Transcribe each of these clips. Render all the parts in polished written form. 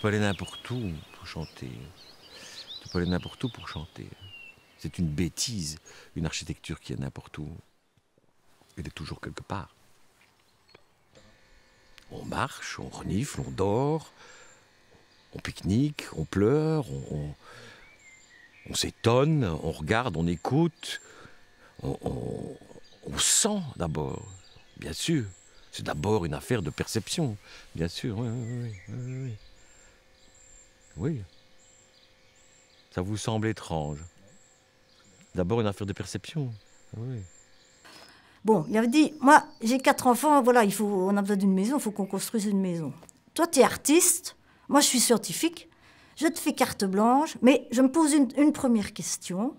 peux aller n'importe où pour chanter. Tu peux aller n'importe où pour chanter. C'est une bêtise, une architecture qui est n'importe où. Elle est toujours quelque part. On marche, on renifle, on dort, on pique-nique, on pleure, on s'étonne, on regarde, on écoute, on sent d'abord, bien sûr. C'est d'abord une affaire de perception, bien sûr, oui. Oui. Ça vous semble étrange. D'abord une affaire de perception, oui. Bon, il avait dit, moi, j'ai 4 enfants, voilà, on a besoin d'une maison, il faut qu'on construise une maison. Toi, tu es artiste, moi, je suis scientifique, je te fais carte blanche, mais je me pose une première question.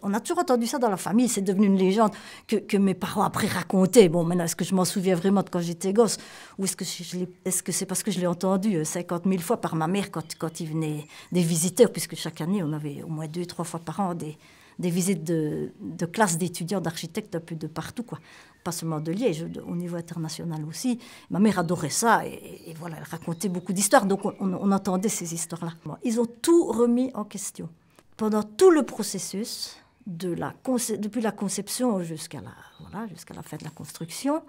On a toujours entendu ça dans la famille, c'est devenu une légende que mes parents après racontaient. Bon, maintenant, est-ce que je m'en souviens vraiment de quand j'étais gosse? Ou est-ce que c'est parce que je l'ai entendu 50 000 fois par ma mère quand il venait des visiteurs, puisque chaque année, on avait au moins 2-3 fois par an des visites de classes d'étudiants, d'architectes un peu de partout, quoi. Pas seulement de Liège, au niveau international aussi. Ma mère adorait ça et voilà, elle racontait beaucoup d'histoires, donc on entendait ces histoires-là. Ils ont tout remis en question. Pendant tout le processus, depuis la conception jusqu'à la fin de la construction,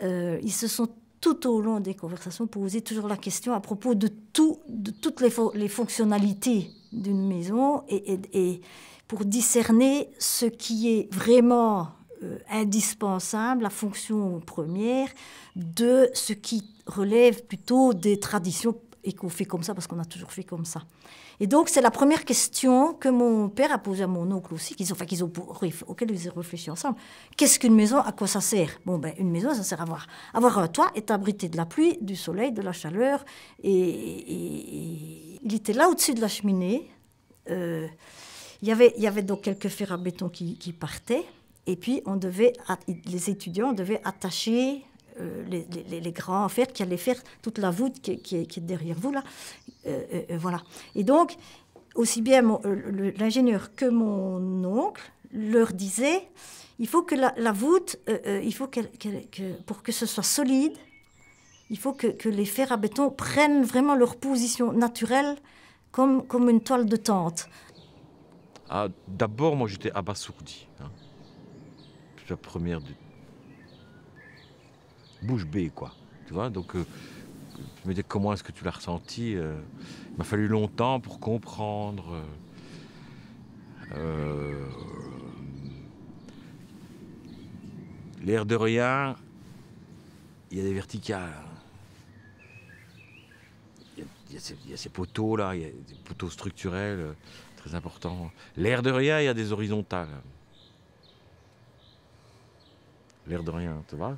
ils se sont tout au long des conversations posé toujours la question à propos de toutes les fonctionnalités d'une maison et pour discerner ce qui est vraiment indispensable, la fonction première, de ce qui relève plutôt des traditions et qu'on fait comme ça parce qu'on a toujours fait comme ça. Et donc, c'est la première question que mon père a posée à mon oncle aussi, auquel ils ont réfléchi ensemble. Qu'est-ce qu'une maison? À quoi ça sert? Bon, ben, une maison, ça sert à avoir un toit et t'abriter de la pluie, du soleil, de la chaleur. Et il était là au-dessus de la cheminée. Il y avait donc quelques fers à béton qui partaient. Et puis, les étudiants devaient attacher les grands fers qui allaient faire toute la voûte qui est derrière vous, là. Voilà. Et donc, aussi bien l'ingénieur que mon oncle leur disait, il faut que la voûte, pour que ce soit solide, il faut que les fers à béton prennent vraiment leur position naturelle comme une toile de tente. Ah, d'abord, moi, j'étais abasourdi. Hein. La première bouche bée, quoi. Tu vois, donc je me disais, comment est-ce que tu l'as ressenti? Il m'a fallu longtemps pour comprendre. L'air de rien, il y a des verticales. Il y a ces poteaux-là, il y a des poteaux structurels très importants. L'air de rien, il y a des horizontales. L'air de rien, tu vois.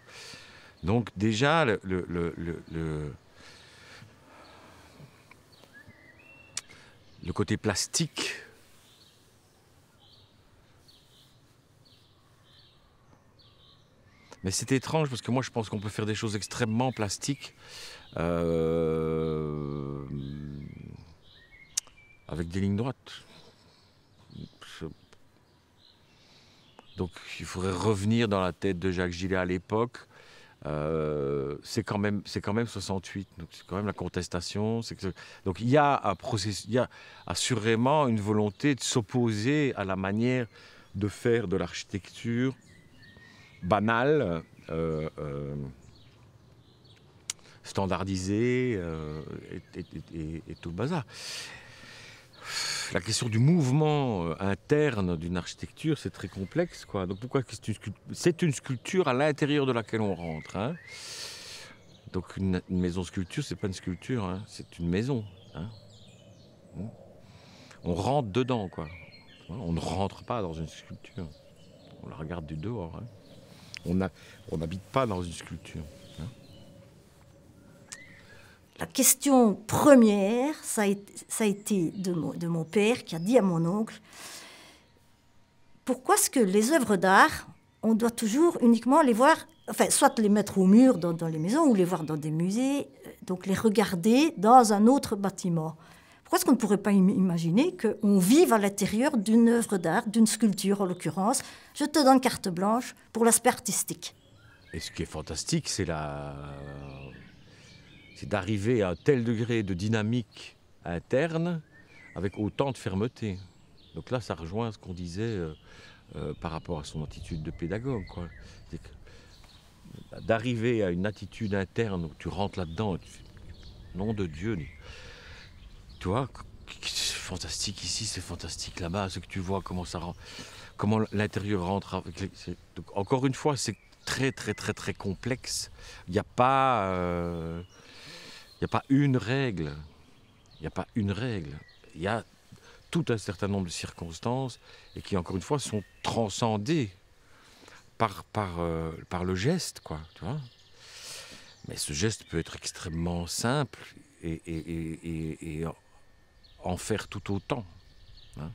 Donc déjà, le côté plastique mais c'est étrange parce que moi je pense qu'on peut faire des choses extrêmement plastiques avec des lignes droites. Donc il faudrait revenir dans la tête de Jacques Gillet à l'époque. C'est quand même 68, donc c'est quand même la contestation. Donc il y a un processus, il y a assurément une volonté de s'opposer à la manière de faire de l'architecture banale, standardisée et tout le bazar. La question du mouvement interne d'une architecture, c'est très complexe, quoi. Donc pourquoi c'est une sculpture à l'intérieur de laquelle on rentre, hein. Donc une maison sculpture, c'est pas une sculpture, hein, c'est une maison, hein. On rentre dedans, quoi. On ne rentre pas dans une sculpture. On la regarde du dehors, hein. On n'habite pas dans une sculpture. Hein. La question première, ça a été de mon père qui a dit à mon oncle, pourquoi est-ce que les œuvres d'art, on doit toujours uniquement les voir, enfin, soit les mettre au mur dans les maisons ou les voir dans des musées, donc les regarder dans un autre bâtiment. Pourquoi est-ce qu'on ne pourrait pas imaginer qu'on vive à l'intérieur d'une œuvre d'art, d'une sculpture en l'occurrence? Je te donne carte blanche pour l'aspect artistique. Et ce qui est fantastique, c'est C'est d'arriver à un tel degré de dynamique interne avec autant de fermeté. Donc là, ça rejoint ce qu'on disait par rapport à son attitude de pédagogue, quoi. C'est que d'arriver à une attitude interne où tu rentres là-dedans, nom de Dieu, tu vois, c'est fantastique ici, c'est fantastique là-bas, ce que tu vois, comment ça rend, comment l'intérieur rentre avec donc, encore une fois, c'est très très très très complexe. Il n'y a pas une règle. Il n'y a pas une règle. Il y a tout un certain nombre de circonstances et qui, encore une fois, sont transcendées par le geste, quoi, tu vois. Mais ce geste peut être extrêmement simple et en faire tout autant. Hein.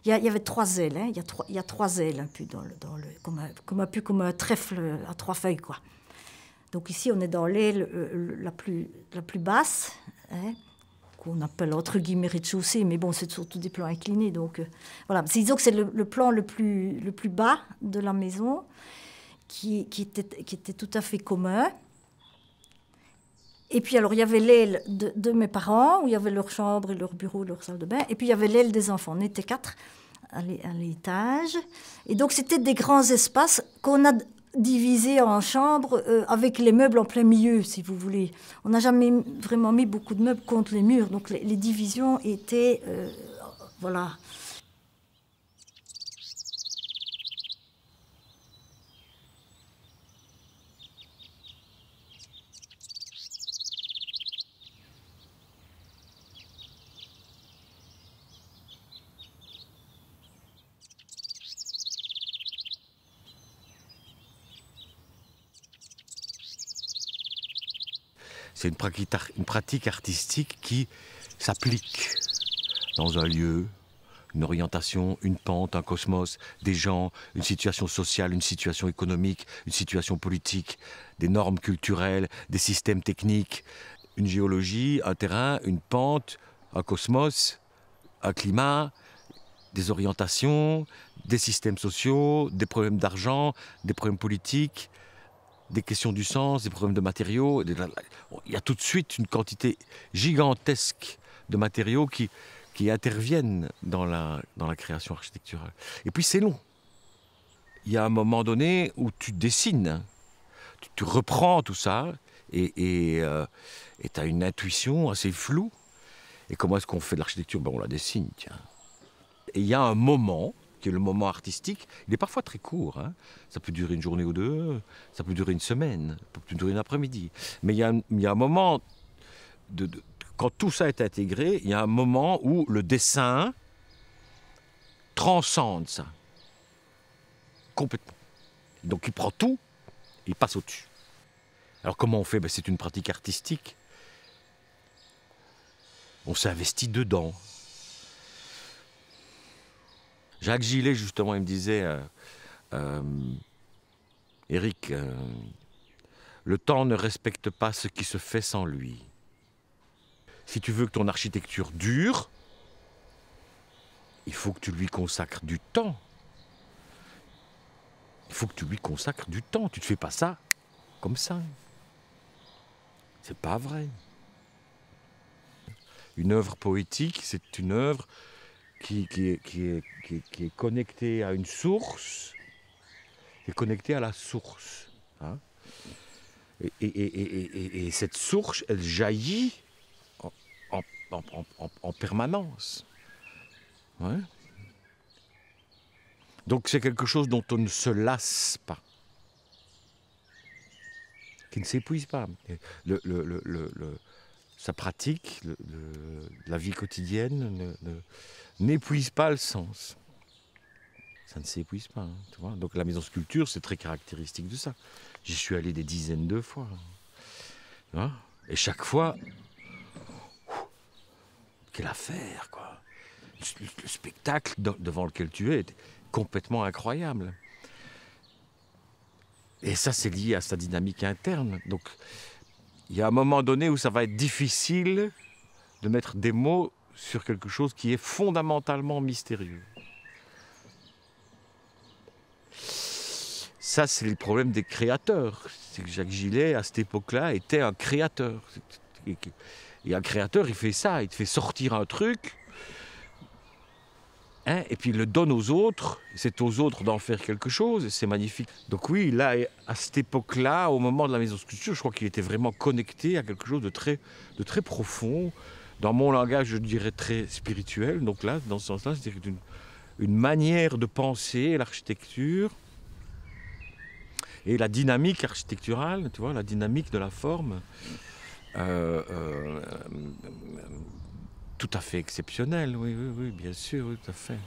Il y avait 3 ailes, hein. Il y a 3 ailes un peu comme un trèfle à 3 feuilles, quoi. Donc ici, on est dans l'aile la plus basse, hein, qu'on appelle entre guillemets rez-de-chaussée, mais bon, c'est surtout des plans inclinés. Donc voilà, disons que c'est le plan le plus bas de la maison, qui était tout à fait commun. Et puis alors, il y avait l'aile de mes parents, où il y avait leur chambre et leur bureau, leur salle de bain. Et puis il y avait l'aile des enfants. On était 4 à l'étage. Et donc c'était des grands espaces qu'on a divisés en chambres avec les meubles en plein milieu, si vous voulez. On n'a jamais vraiment mis beaucoup de meubles contre les murs. Donc les divisions étaient... voilà. C'est une pratique artistique qui s'applique dans un lieu, une orientation, une pente, un cosmos, des gens, une situation sociale, une situation économique, une situation politique, des normes culturelles, des systèmes techniques, une géologie, un terrain, une pente, un cosmos, un climat, des orientations, des systèmes sociaux, des problèmes d'argent, des problèmes politiques, des questions du sens, des problèmes de matériaux. Il y a tout de suite une quantité gigantesque de matériaux qui interviennent dans la création architecturale. Et puis c'est long. Il y a un moment donné où tu dessines, tu reprends tout ça et tu as une intuition assez floue. Et comment est-ce qu'on fait de l'architecture? Ben, on la dessine, tiens. Et il y a un moment, qui est le moment artistique, il est parfois très court. Hein. Ça peut durer une journée ou deux, ça peut durer une semaine, ça peut durer une après-midi. Mais il y a un moment, quand tout ça est intégré, il y a un moment où le dessin transcende ça. Complètement. Donc il prend tout, il passe au-dessus. Alors comment on fait? Ben, c'est une pratique artistique. On s'investit dedans. Jacques Gillet, justement, il me disait, Éric, le temps ne respecte pas ce qui se fait sans lui. Si tu veux que ton architecture dure, il faut que tu lui consacres du temps. Il faut que tu lui consacres du temps. Tu ne fais pas ça comme ça. C'est pas vrai. Une œuvre poétique, c'est une œuvre qui est connectée à une source, qui est connectée à la source. Hein. Et cette source, elle jaillit en permanence. Ouais. Donc c'est quelque chose dont on ne se lasse pas, qui ne s'épuise pas. Sa pratique, la vie quotidienne n'épuise pas le sens. Ça ne s'épuise pas. Hein, tu vois. Donc la maison sculpture, c'est très caractéristique de ça. J'y suis allé des dizaines de fois. Tu vois. Et chaque fois, quelle affaire, quoi. Le spectacle devant lequel tu es est complètement incroyable. Et ça, c'est lié à sa dynamique interne. Donc, il y a un moment donné où ça va être difficile de mettre des mots sur quelque chose qui est fondamentalement mystérieux. ça, c'est le problème des créateurs. C'est que Jacques Gillet, à cette époque-là, était un créateur. Et un créateur, il fait ça, il te fait sortir un truc, hein, et puis il le donne aux autres. C'est aux autres d'en faire quelque chose, et c'est magnifique. Donc oui, là, à cette époque-là, au moment de la maison sculpture, je crois qu'il était vraiment connecté à quelque chose de très profond. Dans mon langage, je dirais très spirituel. Donc là, dans ce sens-là, c'est une manière de penser l'architecture et la dynamique architecturale, tu vois, la dynamique de la forme, tout à fait exceptionnelle, oui, oui, oui, bien sûr, oui, tout à fait.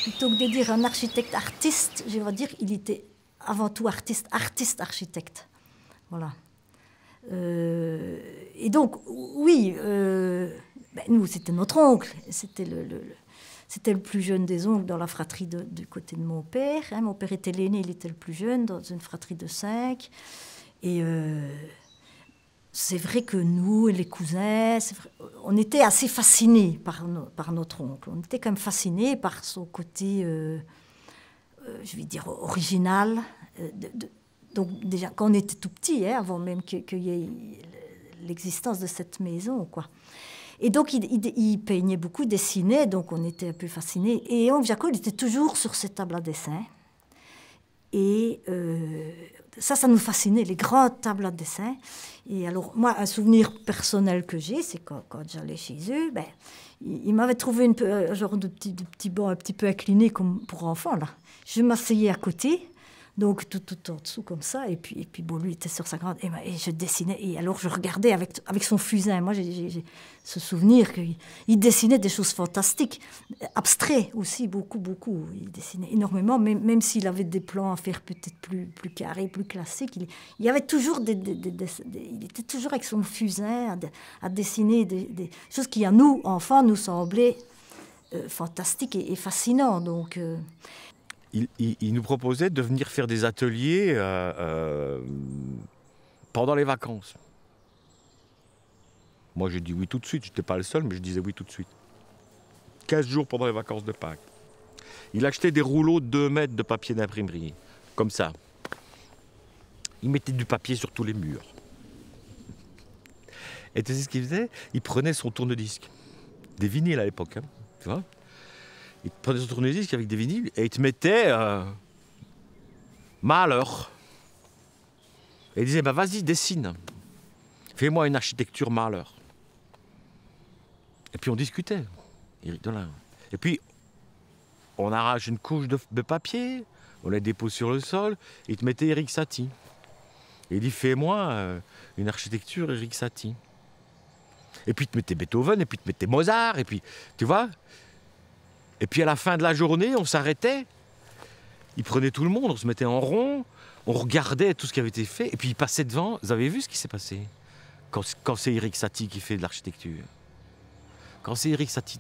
Plutôt que de dire un architecte artiste, je vais dire il était avant tout artiste-architecte. Voilà. Et donc, oui, nous, c'était notre oncle. C'était le plus jeune des oncles dans la fratrie du côté de mon père. Hein. Mon père était l'aîné, il était le plus jeune dans une fratrie de 5. Et c'est vrai que nous, les cousins, on était assez fascinés par notre oncle. On était quand même fascinés par son côté, je vais dire, original. Donc déjà, quand on était tout petit, hein, avant même qu'il y ait l'existence de cette maison, quoi. Et donc, il peignait beaucoup, dessinait, donc on était un peu fascinés. Et oncle Jaco, il était toujours sur ses tables à dessin. Et ça nous fascinait, les grandes tables à dessin. Et alors, moi, un souvenir personnel que j'ai, c'est quand j'allais chez eux, il m'avait trouvé un genre de petit banc un petit peu incliné comme pour enfants, là. Je m'asseyais à côté, donc tout en dessous comme ça, et puis bon, lui était sur sa grande, et je dessinais, et alors je regardais avec son fusain. Moi, j'ai ce souvenir qu'il dessinait des choses fantastiques, abstraits aussi, beaucoup. Il dessinait énormément, même s'il avait des plans à faire peut-être plus carrés, plus classiques. Il y avait toujours il était toujours avec son fusain à dessiner des choses qui, à nous, enfants, nous semblaient fantastiques et fascinants. Donc... Il nous proposait de venir faire des ateliers pendant les vacances. Moi, j'ai dit oui tout de suite. Je n'étais pas le seul, mais je disais oui tout de suite. 15 jours pendant les vacances de Pâques. Il achetait des rouleaux de 2 mètres de papier d'imprimerie, comme ça. Il mettait du papier sur tous les murs. Et tu sais ce qu'il faisait? Il prenait son tourne-disque. Des vinyles à l'époque, hein, tu vois? Il prenait son tourne-disque avec des vinyles et il te mettait Mahler. Et il disait, vas-y, dessine. Fais-moi une architecture Mahler. Et puis on discutait. Et puis, on arrache une couche de papier, on la dépose sur le sol, et il te mettait Erik Satie. Et il dit, fais-moi une architecture Erik Satie. Et puis, ils te mettaient Beethoven, et puis, ils te mettaient Mozart, et puis, tu vois. Et puis, à la fin de la journée, on s'arrêtait. Ils prenaient tout le monde, on se mettait en rond, on regardait tout ce qui avait été fait, et puis ils passaient devant. Vous avez vu ce qui s'est passé quand c'est Erik Satie qui fait de l'architecture? Quand c'est Erik Satie,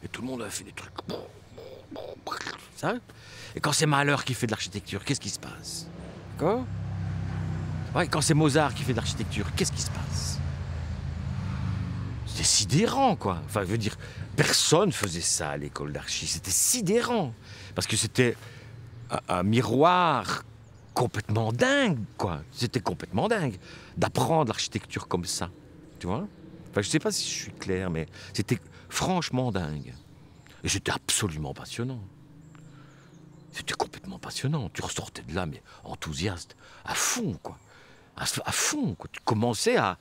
et tout le monde a fait des trucs. Ça. Et quand c'est Mahler qui fait de l'architecture, qu'est-ce qui se passe? D'accord? Ouais, quand c'est Mozart qui fait de l'architecture, qu'est-ce qui se passe? C'était sidérant, quoi. Enfin, je veux dire, personne faisait ça à l'école d'archi. C'était sidérant. Parce que c'était un miroir complètement dingue, quoi. C'était complètement dingue d'apprendre l'architecture comme ça, tu vois. Enfin, je sais pas si je suis clair, mais c'était franchement dingue. Et c'était absolument passionnant. C'était complètement passionnant. Tu ressortais de là, mais enthousiaste, à fond, quoi. À fond, quoi. Tu commençais à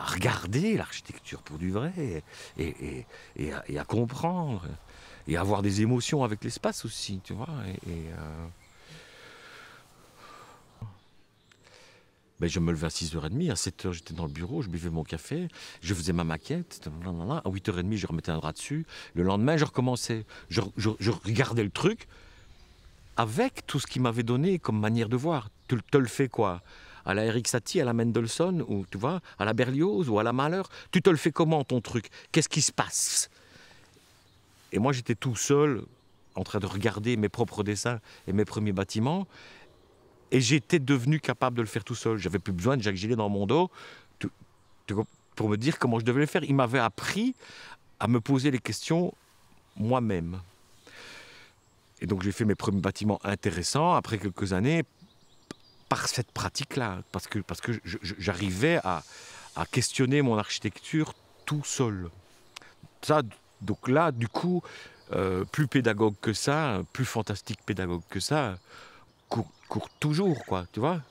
regarder l'architecture pour du vrai et à comprendre et à avoir des émotions avec l'espace aussi, tu vois. Ben, je me levais à 6h30, à 7h j'étais dans le bureau, je buvais mon café, je faisais ma maquette, à 8h30 je remettais un drap dessus, le lendemain je recommençais, je regardais le truc avec tout ce qu'il m'avait donné comme manière de voir. Tu te le fais quoi? À la Erik Satie, à la Mendelssohn, ou tu vois, à la Berlioz ou à la Mahler, tu te le fais comment ton truc? Qu'est-ce qui se passe? Et moi j'étais tout seul en train de regarder mes propres dessins et mes premiers bâtiments. Et j'étais devenu capable de le faire tout seul. J'avais plus besoin de Jacques Gillet dans mon dos pour me dire comment je devais le faire. Il m'avait appris à me poser les questions moi-même. Et donc j'ai fait mes premiers bâtiments intéressants après quelques années par cette pratique-là. Parce que j'arrivais à questionner mon architecture tout seul. Ça, donc là, du coup, plus pédagogue que ça, plus fantastique pédagogue que ça, court toujours, quoi, tu vois.